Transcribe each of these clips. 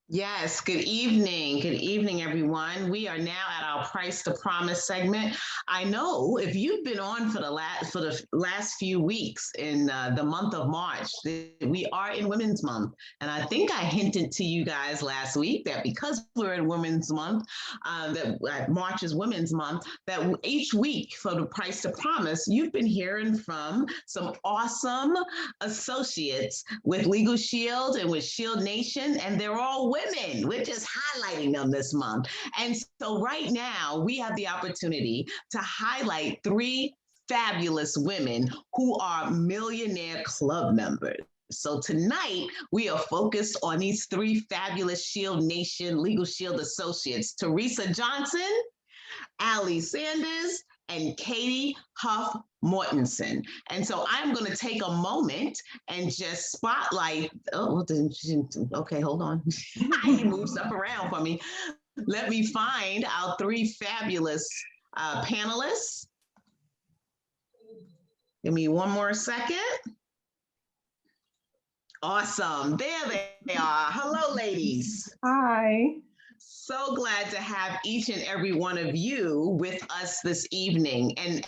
Yes, good evening. Good evening, everyone. We are now at our Price to Promise segment. I know if you've been on for the last few weeks in the month of March, we are in Women's Month, and I think I hinted to you guys last week that because we're in Women's Month, that March is Women's Month, that each week for the Price to Promise, you've been hearing from some awesome associates with Legal Shield and with Shield Nation, and they're all women. We're just highlighting them this month. And so, right now, we have the opportunity to highlight three fabulous women who are millionaire club members. So tonight we are focused on these three fabulous Shield Nation Legal Shield associates: Teresa Johnson, Ali Sanders, and Katie Huff Mortensen. And so I'm going to take a moment and just spotlight. Oh, okay, hold on. He moves stuff around for me. Let me find our three fabulous panelists. Give me one more second. Awesome. There they are. Hello, ladies. Hi. So glad to have each and every one of you with us this evening. And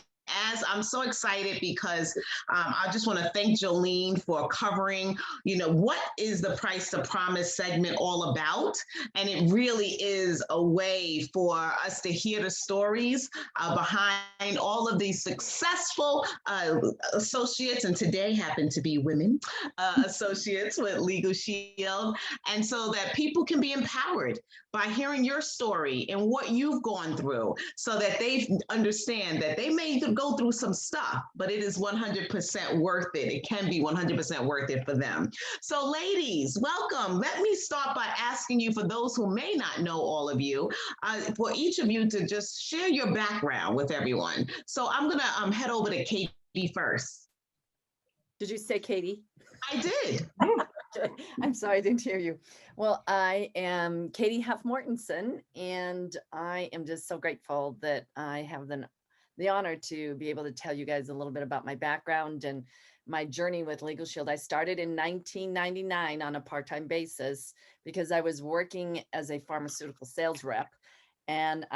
as I'm so excited because I just want to thank Jolene for covering, what is the Price to Promise segment all about? And it really is a way for us to hear the stories behind all of these successful associates, and today happen to be women associates with Legal Shield. And so that people can be empowered by hearing your story and what you've gone through so that they understand that they may go through some stuff, but it is 100% worth it. It can be 100% worth it for them. So ladies, welcome. Let me start by asking you, for those who may not know all of you, for each of you to just share your background with everyone. So I'm going to head over to Katie first. Did you say Katie? I did. I'm sorry, I didn't hear you. Well, I am Katie Huff Mortensen, and I am just so grateful that I have the honor to be able to tell you guys a little bit about my background and my journey with Legal Shield. I started in 1999 on a part-time basis because I was working as a pharmaceutical sales rep. And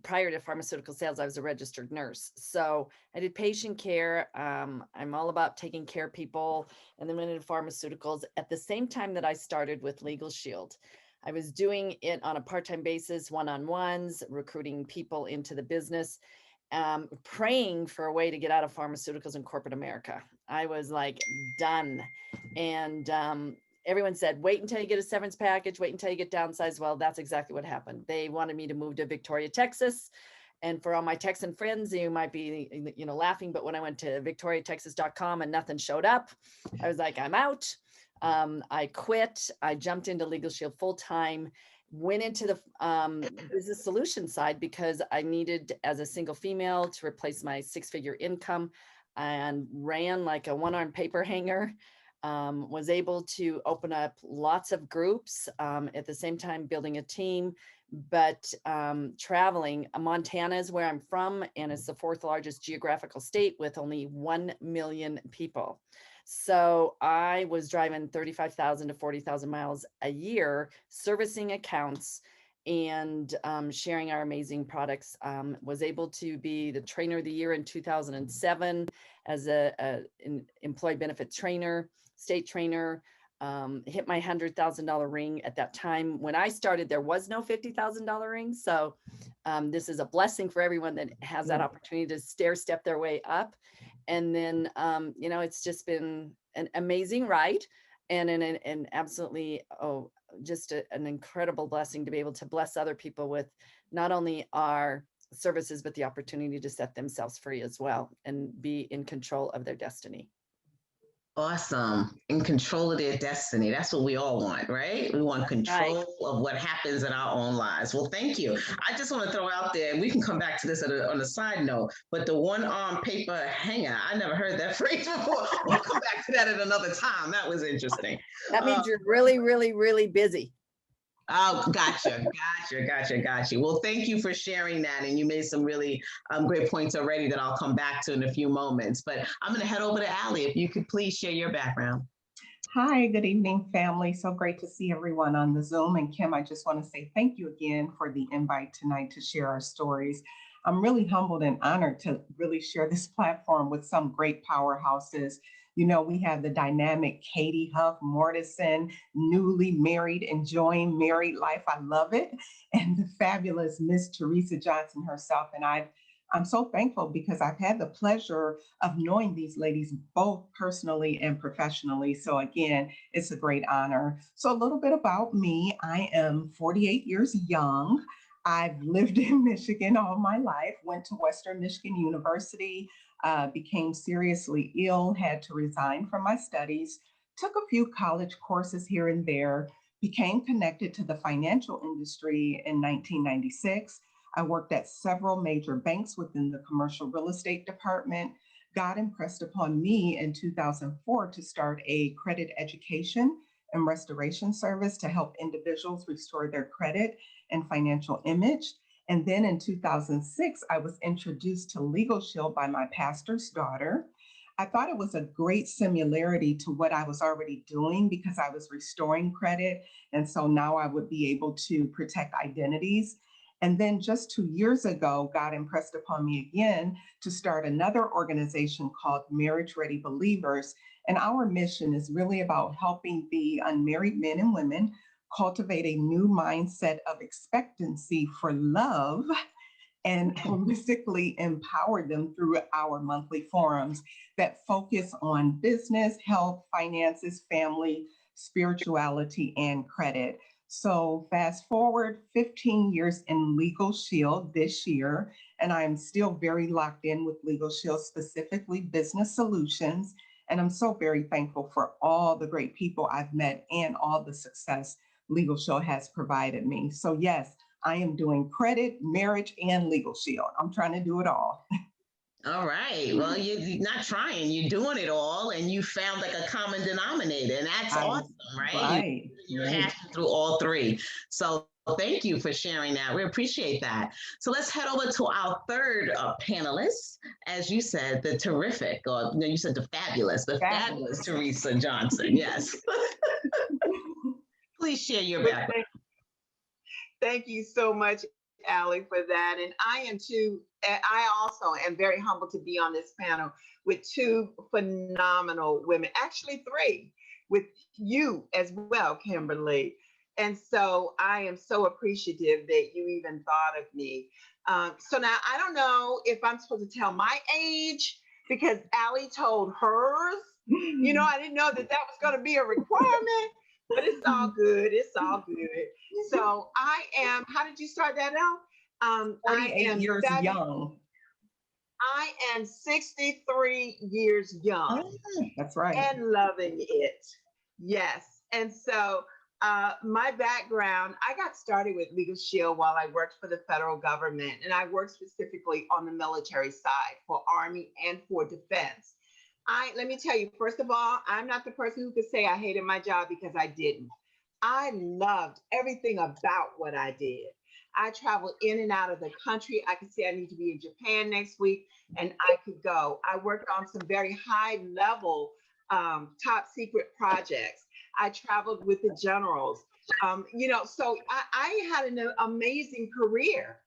prior to pharmaceutical sales, I was a registered nurse. So I did patient care. I'm all about taking care of people, and then went into pharmaceuticals at the same time that I started with Legal Shield. I was doing it on a part-time basis, one-on-ones, recruiting people into the business, praying for a way to get out of pharmaceuticals in corporate America. I was like done. And everyone said, wait until you get a severance package, wait until you get downsized. Well, that's exactly what happened. They wanted me to move to Victoria, Texas. And for all my Texan friends, you might be, laughing, but when I went to victoriatexas.com and nothing showed up, I was like, I'm out. I quit. I jumped into Legal Shield full time, went into the business solution side because I needed, as a single female, to replace my six-figure income, and ran like a one-armed paper hanger. Was able to open up lots of groups, at the same time building a team, but traveling. Montana is where I'm from, and it's the fourth largest geographical state with only 1 million people. So I was driving 35,000 to 40,000 miles a year, servicing accounts and sharing our amazing products. Was able to be the trainer of the year in 2007 as an employee benefit trainer, state trainer. Hit my $100,000 ring at that time. When I started, there was no $50,000 ring. So this is a blessing for everyone that has that opportunity to stair step their way up. And then, it's just been an amazing ride, and an absolutely, just an incredible blessing to be able to bless other people with not only our services, but the opportunity to set themselves free as well and be in control of their destiny. Awesome. In control of their destiny. That's what we all want, right? We want control of what happens in our own lives. Well, thank you. I just want to throw out there, and we can come back to this on a side note, but the one-arm paper hanger, I never heard that phrase before. We'll come back to that at another time. That was interesting. That means you're really, really, really busy. Oh, gotcha. Well, thank you for sharing that. And you made some really great points already that I'll come back to in a few moments. But I'm going to head over to Ali. If you could please share your background. Hi, good evening, family. So great to see everyone on the Zoom. And Kim, I just want to say thank you again for the invite tonight to share our stories. I'm really humbled and honored to really share this platform with some great powerhouses. We have the dynamic Katie Huff Mortensen, newly married, enjoying married life. I love it. And the fabulous Miss Teresa Johnson herself. I'm so thankful because I've had the pleasure of knowing these ladies both personally and professionally. So, again, it's a great honor. So, a little bit about me: I am 48 years young. I've lived in Michigan all my life, went to Western Michigan University, became seriously ill, had to resign from my studies, took a few college courses here and there, became connected to the financial industry in 1996. I worked at several major banks within the commercial real estate department. God impressed upon me in 2004 to start a credit education and restoration service to help individuals restore their credit and financial image. And then in 2006, I was introduced to Legal Shield by my pastor's daughter. I thought it was a great similarity to what I was already doing because I was restoring credit. And so now I would be able to protect identities. And then just 2 years ago, God impressed upon me again to start another organization called Marriage Ready Believers. And our mission is really about helping the unmarried men and women cultivate a new mindset of expectancy for love and holistically empower them through our monthly forums that focus on business, health, finances, family, spirituality, and credit. So, fast forward 15 years in Legal Shield this year, and I am still very locked in with Legal Shield, specifically business solutions. And I'm so very thankful for all the great people I've met and all the success Legal Shield has provided me. So, yes, I am doing credit, marriage, and Legal Shield. I'm trying to do it all. All right. Well, you're not trying, you're doing it all, and you found like a common denominator, and that's I awesome, right? right, You're right. hashing through all three. So thank you for sharing that. We appreciate that. So let's head over to our third panelist. As you said, the terrific, or no, you said the fabulous Fabulous. Teresa Johnson. Yes. Please share your Well, background. thank you so much, Allie, for that. And I am too, I also am very humbled to be on this panel with two phenomenal women, actually three, with you as well, Kimberly. And so I am so appreciative that you even thought of me. So now I don't know if I'm supposed to tell my age because Allie told hers. I didn't know that that was going to be a requirement, but it's all good. It's all good. So I am, how did you start that out? I 48 am years young. I am 63 years young Oh, That's right. and loving it. Yes. And so my background, I got started with Legal Shield while I worked for the federal government, and I worked specifically on the military side for Army and for defense. Let me tell you, first of all, I'm not the person who could say I hated my job because I didn't. I loved everything about what I did. I traveled in and out of the country. I could say I need to be in Japan next week, and I could go. I worked on some very high level, top secret projects. I traveled with the generals. So I had an amazing career.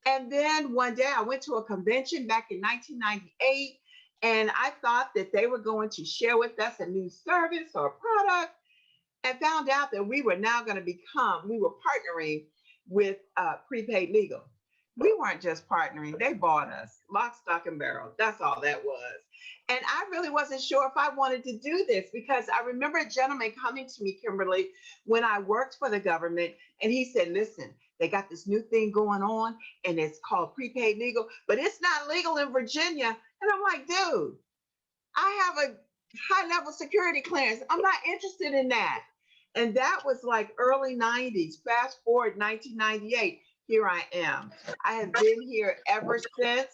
And then one day I went to a convention back in 1998, and I thought that they were going to share with us a new service or product, and found out that we were now going to we were partnering with prepaid legal. We weren't just partnering, they bought us lock, stock, and barrel. That's all that was. And I really wasn't sure if I wanted to do this because I remember a gentleman coming to me, Kimberly, when I worked for the government, and he said, listen, they got this new thing going on, and it's called prepaid legal, but it's not legal in Virginia. And I'm like, dude, I have a high level security clearance. I'm not interested in that. And that was like early 90s. Fast forward 1998, here I am. I have been here ever since.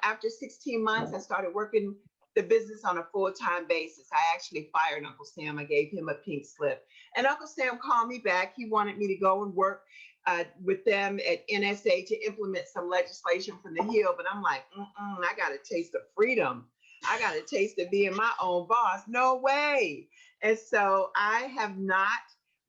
After 16 months, I started working the business on a full-time basis. I actually fired Uncle Sam. I gave him a pink slip. And Uncle Sam called me back. He wanted me to go and work with them at NSA to implement some legislation from the Hill. But I'm like, I got a taste of freedom. I got a taste of being my own boss. No way. And so I have not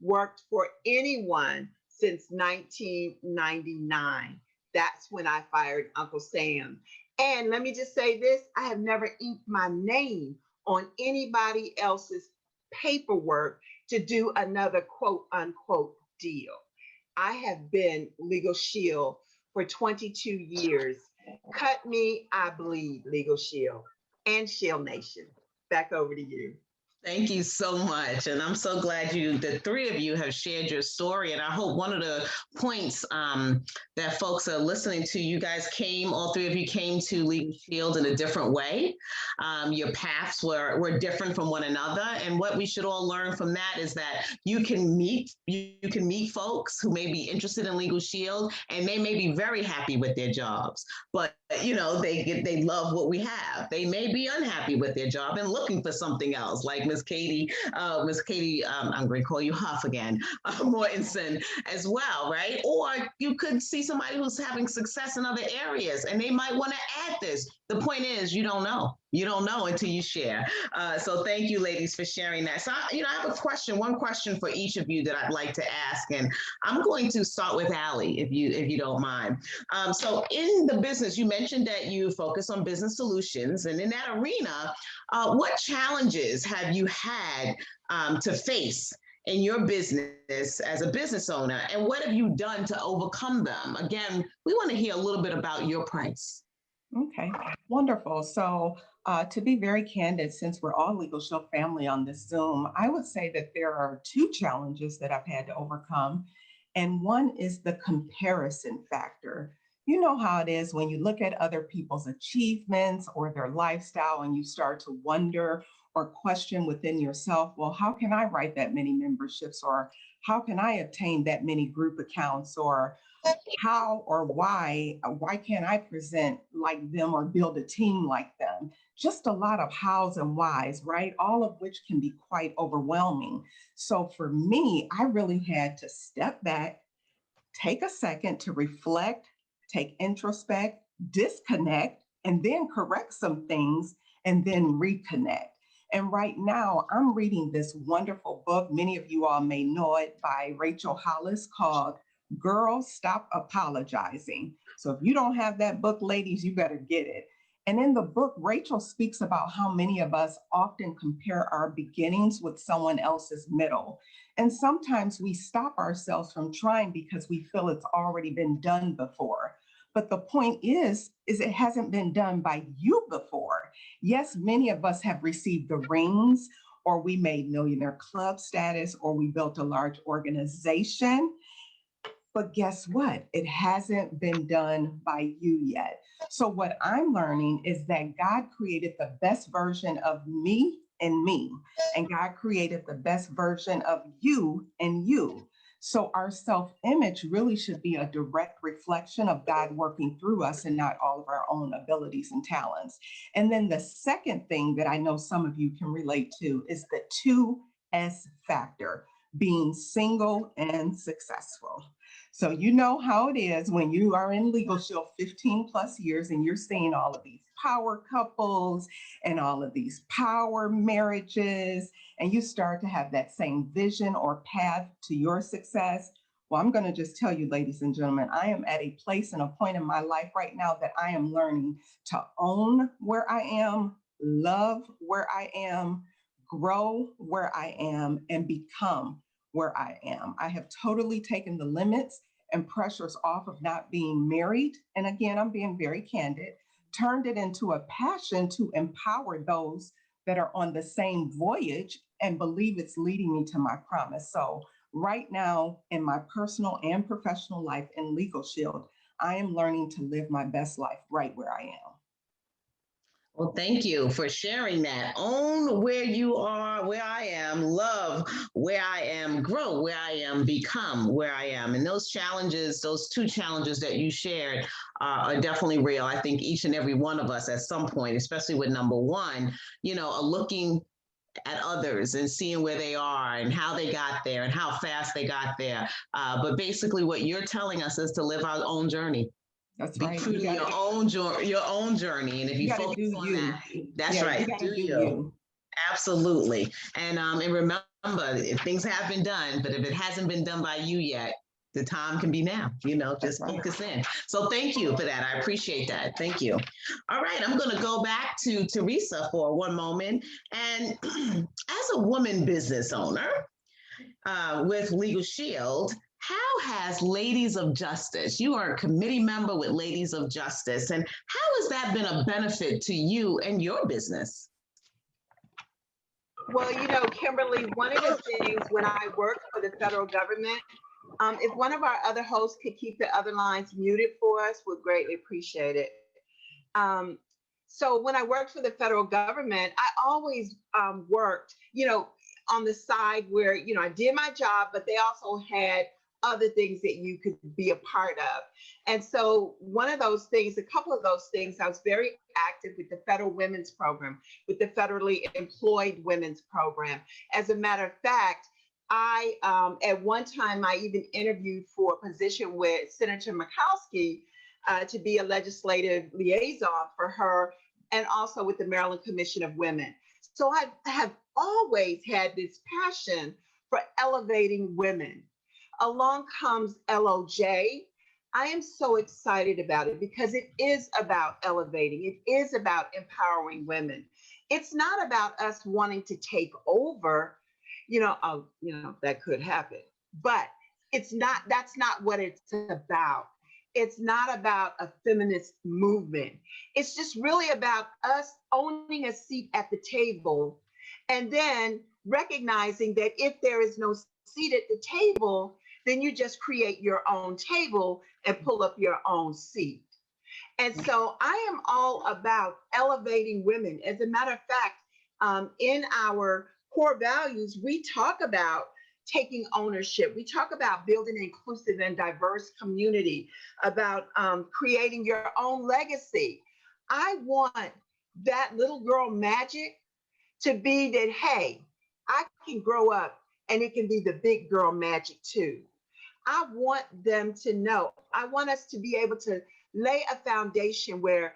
worked for anyone since 1999. That's when I fired Uncle Sam. And let me just say this, I have never inked my name on anybody else's paperwork to do another quote unquote deal. I have been Legal Shield for 22 years. Cut me, I bleed, Legal Shield and Shield Nation. Back over to you. Thank you so much. And I'm so glad the three of you have shared your story. And I hope one of the points that folks are listening to, you guys all three of you came to Legal Shield in a different way. Your paths were different from one another. And what we should all learn from that is that you can meet folks who may be interested in Legal Shield, and they may be very happy with their jobs, but they love what we have. They may be unhappy with their job and looking for something else, like Miss Katie, I'm going to call you Huff again, Mortensen as well, right? Or you could see somebody who's having success in other areas and they might want to add this. The point is, you don't know. You don't know until you share. So thank you, ladies, for sharing that. So, I have one question for each of you that I'd like to ask. And I'm going to start with Allie, if you don't mind. So in the business, you mentioned that you focus on business solutions. And in that arena, what challenges have you had to face in your business as a business owner? And what have you done to overcome them? Again, we want to hear a little bit about your price. Okay, wonderful. So to be very candid, since we're all Legal Shield family on this Zoom, I would say that there are two challenges that I've had to overcome. And one is the comparison factor. You know how it is when you look at other people's achievements or their lifestyle and you start to wonder or question within yourself, well, how can I write that many memberships? Or how can I obtain that many group accounts? Or how or why can't I present like them or build a team like them? Just a lot of hows and whys, right? All of which can be quite overwhelming. So for me, I really had to step back, take a second to reflect, take introspect, disconnect, and then correct some things and then reconnect. And right now, I'm reading this wonderful book. Many of you all may know it, by Rachel Hollis, called Girl, Stop Apologizing. So if you don't have that book, ladies, you better get it. And in the book, Rachel speaks about how many of us often compare our beginnings with someone else's middle. And sometimes we stop ourselves from trying because we feel it's already been done before. But the point is it hasn't been done by you before. Yes, many of us have received the rings, or we made Millionaire Club status, or we built a large organization. But guess what? It hasn't been done by you yet. So what I'm learning is that God created the best version of me and me, and God created the best version of you and you. So our self-image really should be a direct reflection of God working through us and not all of our own abilities and talents. And then the second thing that I know some of you can relate to is the 2S factor, being single and successful. So you know how it is when you are in Legal Shield 15 plus years and you're seeing all of these power couples and all of these power marriages, and you start to have that same vision or path to your success. Well, I'm going to just tell you, ladies and gentlemen, I am at a place and a point in my life right now that I am learning to own where I am, love where I am, grow where I am, and become where I am. I have totally taken the limits and pressures off of not being married. And again, I'm being very candid, turned it into a passion to empower those that are on the same voyage and believe it's leading me to my promise. So right now in my personal and professional life in Legal Shield, I am learning to live my best life right where I am. Well, thank you for sharing that. Own where you are, where I am, love where I am, grow where I am, become where I am. And those challenges, those two challenges that you shared are definitely real. I think each and every one of us at some point, especially with number one, are looking at others and seeing where they are and how they got there and how fast they got there. But basically what you're telling us is to live our own journey. That's Be right. true to your own journey. And if You you got to focus do on you. that, that's Yeah, you right. got Do to do you. you. Absolutely. And remember, if things have been done, but if it hasn't been done by you yet, the time can be now, That's just right. focus in. So thank you for that. I appreciate that. Thank you. All right, I'm going to go back to Teresa for one moment. And as a woman business owner with Legal Shield, how has Ladies of Justice, you are a committee member with Ladies of Justice, and how has that been a benefit to you and your business? Well, Kimberly, one of the things when I worked for the federal government, if one of our other hosts could keep the other lines muted for us, would greatly appreciate it. Um, so when I worked for the federal government, I always worked, on the side where, I did my job, but they also had other things that you could be a part of. And so one of those things, a couple of those things, I was very active with the federal women's program, with the federally employed women's program. As a matter of fact, I, at one time, I even interviewed for a position with Senator Murkowski to be a legislative liaison for her, and also with the Maryland Commission of Women. So I have always had this passion for elevating women. Along comes LOJ. I am so excited about it because it is about elevating. It is about empowering women. It's not about us wanting to take over, that could happen, but that's not what it's about. It's not about a feminist movement. It's just really about us owning a seat at the table and then recognizing that if there is no seat at the table, then you just create your own table and pull up your own seat. And so I am all about elevating women. As a matter of fact, in our core values, we talk about taking ownership. We talk about building an inclusive and diverse community, about creating your own legacy. I want that little girl magic to be that, hey, I can grow up and it can be the big girl magic too. I want them to know. I want us to be able to lay a foundation where,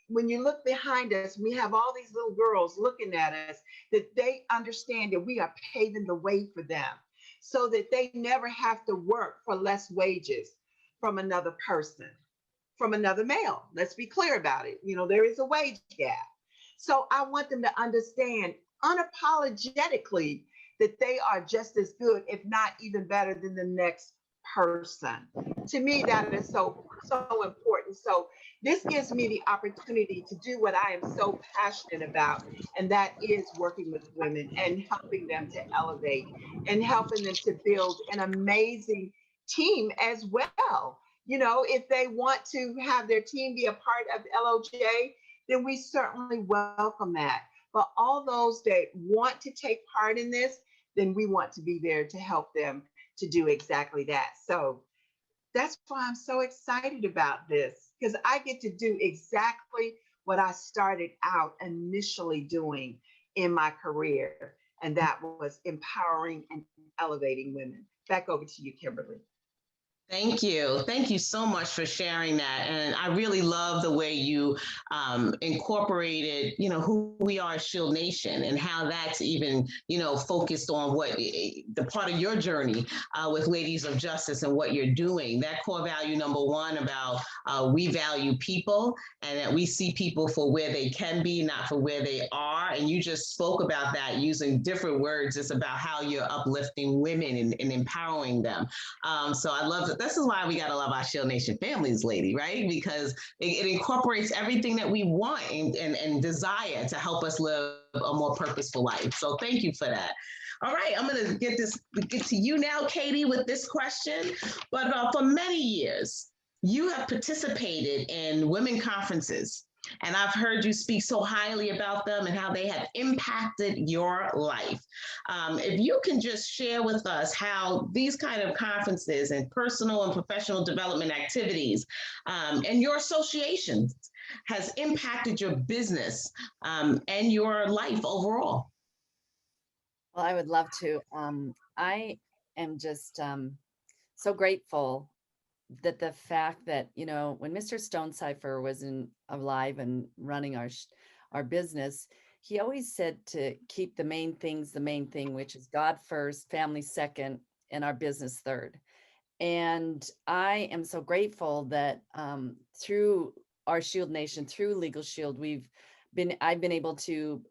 when you look behind us, we have all these little girls looking at us, that they understand that we are paving the way for them so that they never have to work for less wages from another person, from another male. Let's be clear about it. There is a wage gap. So I want them to understand unapologetically that they are just as good, if not even better than the next person. To me, that is so important. So this gives me the opportunity to do what I am so passionate about, and that is working with women and helping them to elevate and helping them to build an amazing team as well. If they want to have their team be a part of LOJ, then we certainly welcome that. But all those that want to take part in this, then we want to be there to help them to do exactly that. So that's why I'm so excited about this, because I get to do exactly what I started out initially doing in my career, and that was empowering and elevating women. Back over to you, Kimberly. Thank you. Thank you so much for sharing that. And I really love the way you incorporated, who we are as Shield Nation and how that's even, focused on what the part of your journey with Ladies of Justice and what you're doing. That core value number one about we value people and that we see people for where they can be, not for where they are. And you just spoke about that using different words. It's about how you're uplifting women and empowering them. So I love it. This is why we got to love our Shield Nation families, lady, right? Because it incorporates everything that we want and desire to help us live a more purposeful life. So thank you for that. All right, I'm going to get to you now, Katie, with this question. But for many years, you have participated in women conferences. And I've heard you speak so highly about them and how they have impacted your life. If you can just share with us how these kind of conferences and personal and professional development activities and your associations has impacted your business and your life overall. Well, I would love to. I am just so grateful that the fact that, when Mr. Stonecipher wasn't alive and running our business, he always said to keep the main things the main thing, which is God first, family second, and our business third. And I am so grateful that through our Shield Nation, through Legal Shield, I've been able to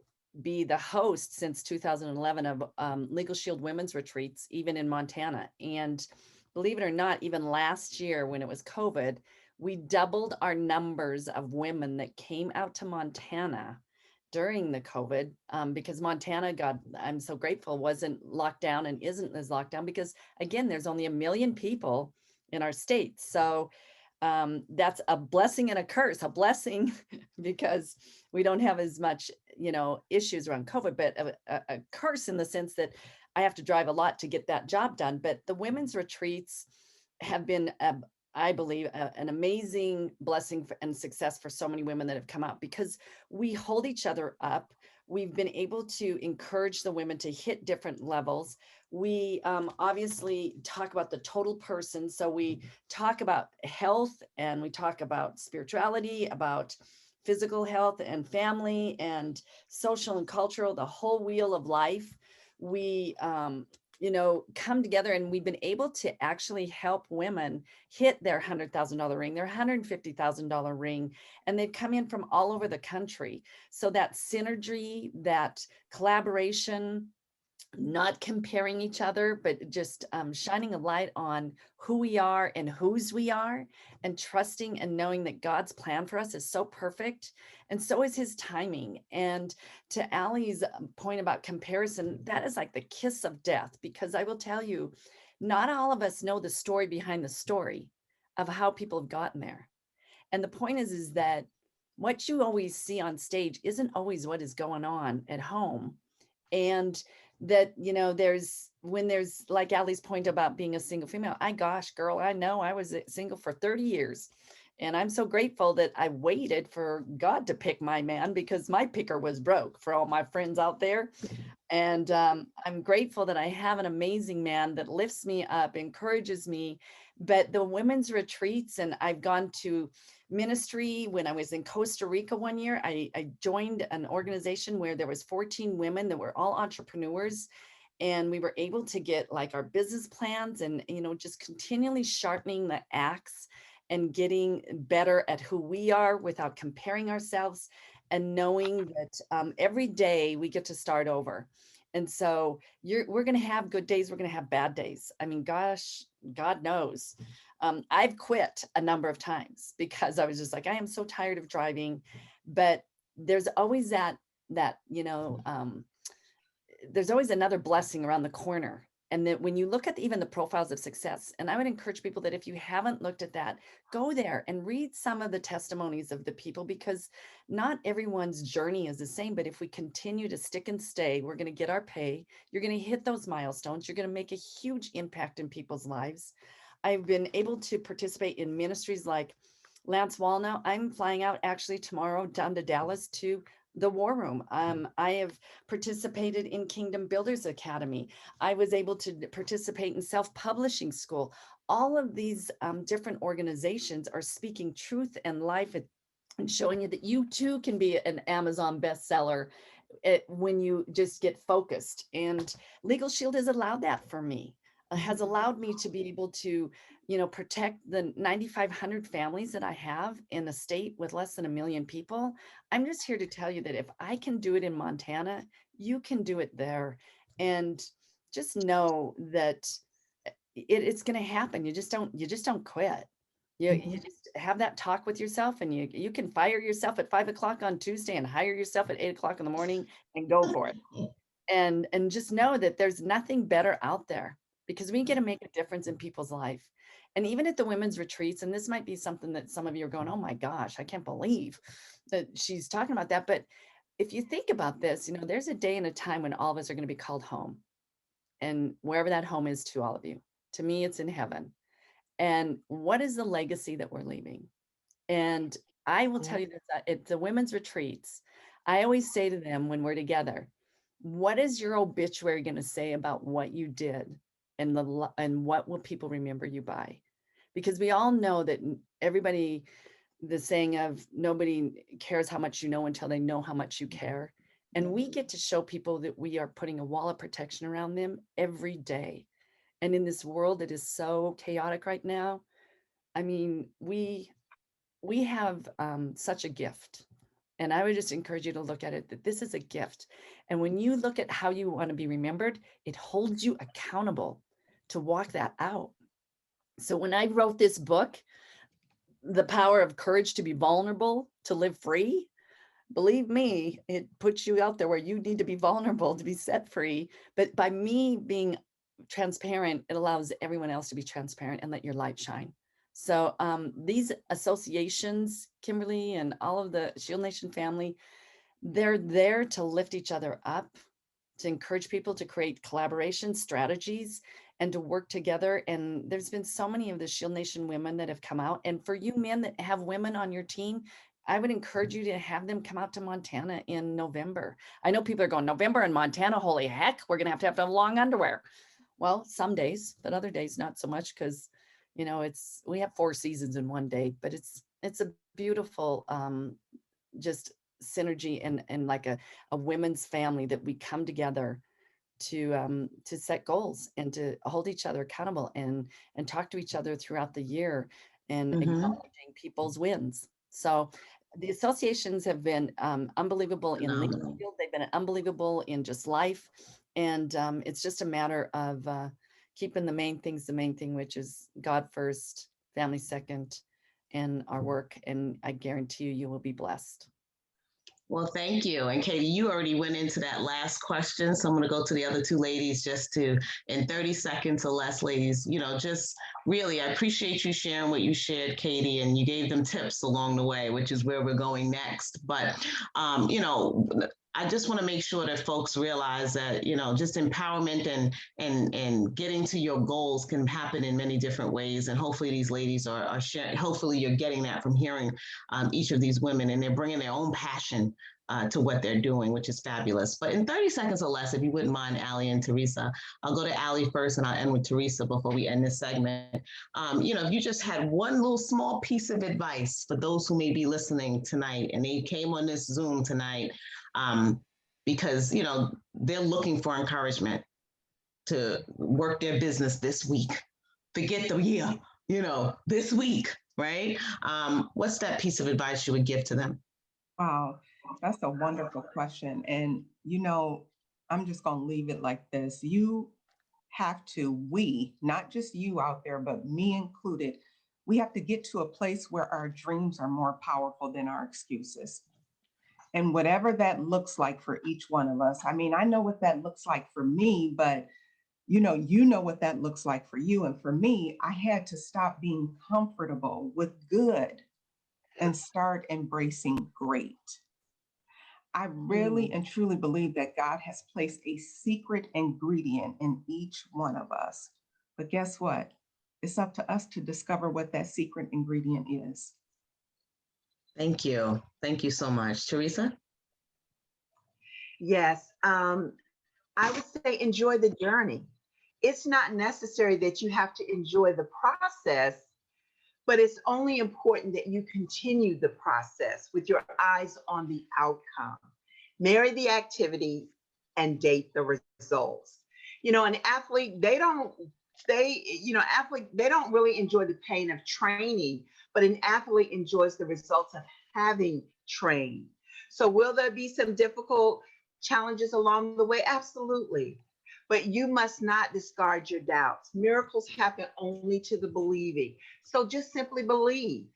be the host since 2011 of Legal Shield women's retreats, even in Montana. And believe it or not, even last year when it was COVID, we doubled our numbers of women that came out to Montana during the COVID, because Montana, God, I'm so grateful, wasn't locked down and isn't as locked down because, again, there's only 1 million people in our state. So that's a blessing and a curse. A blessing because we don't have as much, issues around COVID, but a curse in the sense that I have to drive a lot to get that job done. But the women's retreats have been, I believe, an amazing blessing and success for so many women that have come out because we hold each other up. We've been able to encourage the women to hit different levels. We obviously talk about the total person. So we talk about health and we talk about spirituality, about physical health and family and social and cultural, the whole wheel of life. We, come together and we've been able to actually help women hit their $100,000 ring, their $150,000 ring, and they've come in from all over the country. So that synergy, that collaboration, not comparing each other, but just shining a light on who we are and whose we are, and trusting and knowing that God's plan for us is so perfect, and so is his timing. And to Allie's point about comparison, that is like the kiss of death, because I will tell you, not all of us know the story behind the story of how people have gotten there. And the point is that what you always see on stage isn't always what is going on at home. And that, there's like Allie's point about being a single female. Gosh, girl, I know I was single for 30 years. And I'm so grateful that I waited for God to pick my man because my picker was broke, for all my friends out there. And I'm grateful that I have an amazing man that lifts me up, encourages me. But the women's retreats, and I've gone to ministry when I was in Costa Rica one year. I joined an organization where there was 14 women that were all entrepreneurs. And we were able to get like our business plans and, just continually sharpening the axe and getting better at who we are without comparing ourselves, and knowing that every day we get to start over. And so we're going to have good days. We're going to have bad days. I mean, gosh, God knows. I've quit a number of times because I was just like, I am so tired of driving. But there's always there's always another blessing around the corner. And that when you look at even the profiles of success, and I would encourage people that if you haven't looked at that, go there and read some of the testimonies of the people, because not everyone's journey is the same. But if we continue to stick and stay, we're going to get our pay. You're going to hit those milestones. You're going to make a huge impact in people's lives. I've been able to participate in ministries like Lance Wallnau. I'm flying out actually tomorrow down to Dallas to the War Room. I have participated in Kingdom Builders Academy. I was able to participate in Self-Publishing School. All of these different organizations are speaking truth and life and showing you that you too can be an Amazon bestseller when you just get focused. And Legal Shield has allowed that for me. Has allowed me to be able to, protect the 9,500 families that I have in a state with less than 1 million people. I'm just here to tell you that if I can do it in Montana, you can do it there. And just know that it's going to happen. You just don't quit. You just have that talk with yourself, and you can fire yourself at 5 o'clock on Tuesday and hire yourself at 8 o'clock in the morning and go for it. And just know that there's nothing better out there, because we get to make a difference in people's life. And even at the women's retreats, and this might be something that some of you are going, oh my gosh, I can't believe that she's talking about that. But if you think about this, there's a day and a time when all of us are going to be called home, and wherever that home is to all of you. To me, it's in heaven. And what is the legacy that we're leaving? And I will tell you this, at the women's retreats, I always say to them when we're together, what is your obituary going to say about what you did, and what will people remember you by? because we all know that everybody, the saying of nobody cares how much you know until they know how much you care. And we get to show people that we are putting a wall of protection around them every day. And in this world that is so chaotic right now, I mean, we have such a gift. And I would just encourage you to look at it that this is a gift. And when you look at how you want to be remembered, it holds you accountable to walk that out. So when I wrote this book, The Power of Courage to Be Vulnerable, to Live Free, believe me, it puts you out there where you need to be vulnerable to be set free. But by me being transparent, it allows everyone else to be transparent and let your light shine. So these associations, Kimberly, and all of the Shield Nation family, they're there to lift each other up, to encourage people to create collaboration strategies and to work together. And there's been so many of the Shield Nation women that have come out. And for you men that have women on your team, I would encourage you to have them come out to Montana in November. I know people are going, November in Montana, holy heck, we're going to have long underwear. Well, some days, but other days not so much, because you know we have 4 seasons in one day, but it's a beautiful just synergy and like a women's family that we come together to set goals and to hold each other accountable and talk to each other throughout the year and acknowledging people's wins. So the associations have been unbelievable in legal field. They've been unbelievable in just life. And it's just a matter of keeping the main thing, which is God first, family second, and our work. And I guarantee you will be blessed. Well, thank you. And Katie, you already went into that last question. So I'm going to go to the other 2 ladies just to, in 30 seconds or less, ladies, just really, I appreciate you sharing what you shared, Katie, and you gave them tips along the way, which is where we're going next. But, I just want to make sure that folks realize that, just empowerment and getting to your goals can happen in many different ways. And hopefully these ladies are sharing, hopefully you're getting that from hearing each of these women, and they're bringing their own passion to what they're doing, which is fabulous. But in 30 seconds or less, if you wouldn't mind, Allie and Teresa, I'll go to Allie first and I'll end with Teresa before we end this segment. If you just had one little small piece of advice for those who may be listening tonight and they came on this Zoom tonight, because, they're looking for encouragement to work their business this week, forget the year, this week, right? What's that piece of advice you would give to them? Wow, that's a wonderful question. And, I'm just going to leave it like this. We, not just you out there, but me included, we have to get to a place where our dreams are more powerful than our excuses. And whatever that looks like for each one of us. I mean, I know what that looks like for me, but you know what that looks like for you. And for me, I had to stop being comfortable with good and start embracing great. I really and truly believe that God has placed a secret ingredient in each one of us. But guess what? It's up to us to discover what that secret ingredient is. Thank you. Thank you so much. Teresa? Yes. I would say enjoy the journey. It's not necessary that you have to enjoy the process, but it's only important that you continue the process with your eyes on the outcome. Marry the activity and date the results. An athlete, they don't really enjoy the pain of training, but an athlete enjoys the results of having trained. So will there be some difficult challenges along the way? Absolutely. But you must not discard your doubts. Miracles happen only to the believing. So just simply believe.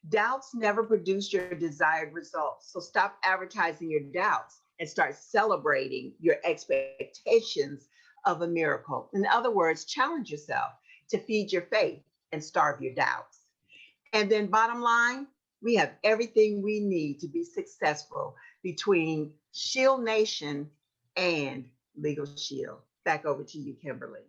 Doubts never produce your desired results. So stop advertising your doubts and start celebrating your expectations of a miracle. In other words, challenge yourself to feed your faith and starve your doubts. And then bottom line, we have everything we need to be successful between Shield Nation and Legal Shield. Back over to you, Kimberly.